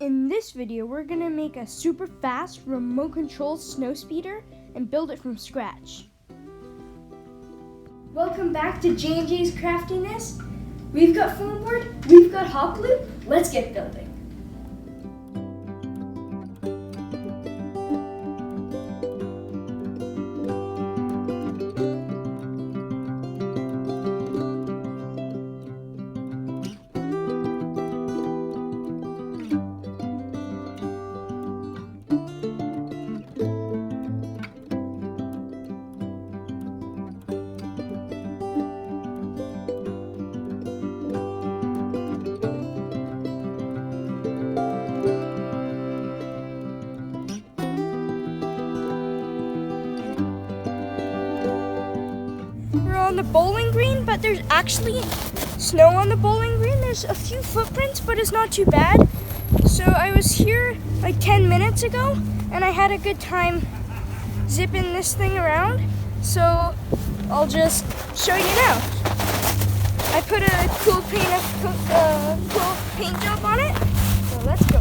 In this video, we're gonna make a super fast remote controlled snow speeder and build it from scratch. Welcome back to J&J's Craftiness. We've got foam board, we've got hot glue. Let's get building. We're on the bowling green, but there's actually snow on the bowling green. There's a few footprints, but it's not too bad. So I was here like 10 minutes ago, and I had a good time zipping this thing around. So I'll just show you now. I put a cool paint job on it. So let's go.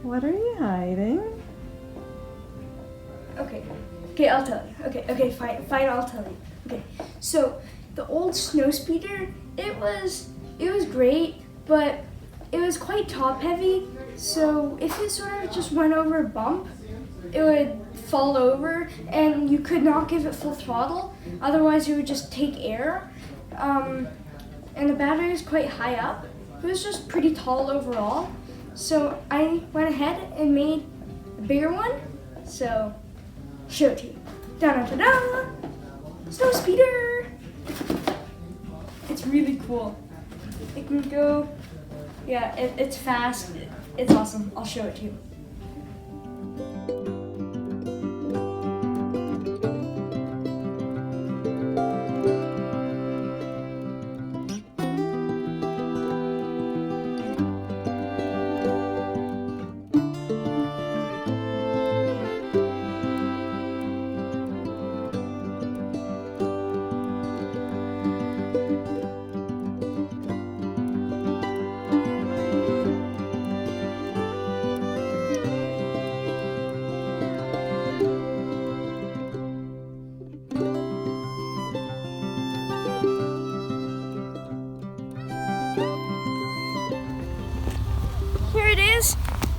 What are you hiding? Okay, I'll tell you. Okay, fine, I'll tell you. Okay, so the old snow speeder, it was great, but it was quite top heavy. So if it sort of just went over a bump, it would fall over, and you could not give it full throttle. Otherwise, it would just take air. And the battery is quite high up. It was just pretty tall overall. So I went ahead and made a bigger one. So show it to you. Da-da-da-da! Snow speeder! It's really cool. It can go, yeah, it's fast. It's awesome. I'll show it to you.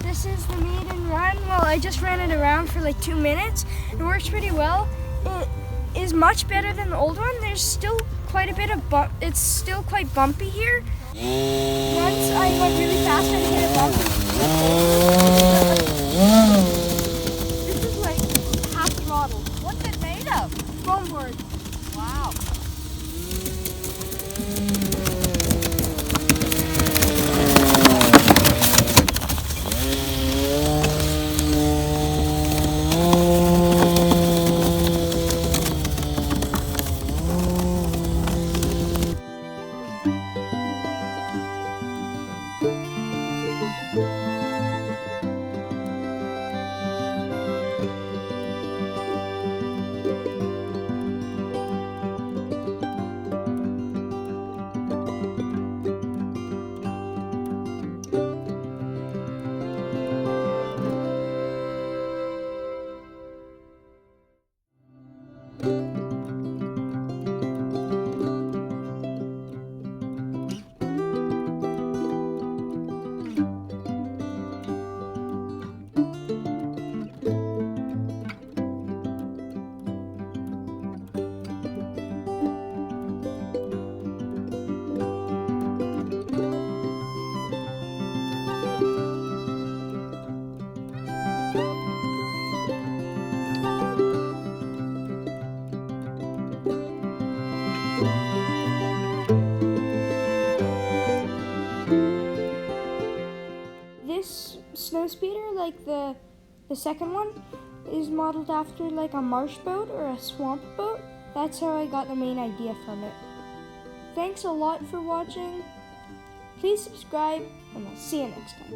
This is the maiden run. Well, I just ran it around for like 2 minutes. It works pretty well. It is much better than the old one. There's still quite a bit of it's still quite bumpy here. Once I went really fast and hit a bump. This is like half throttle. What's it made of? Foam board. Wow. like the second one is modeled after like a marsh boat or a swamp boat. That's how I got the main idea from it. Thanks a lot for watching. Please subscribe, and I'll see you next time.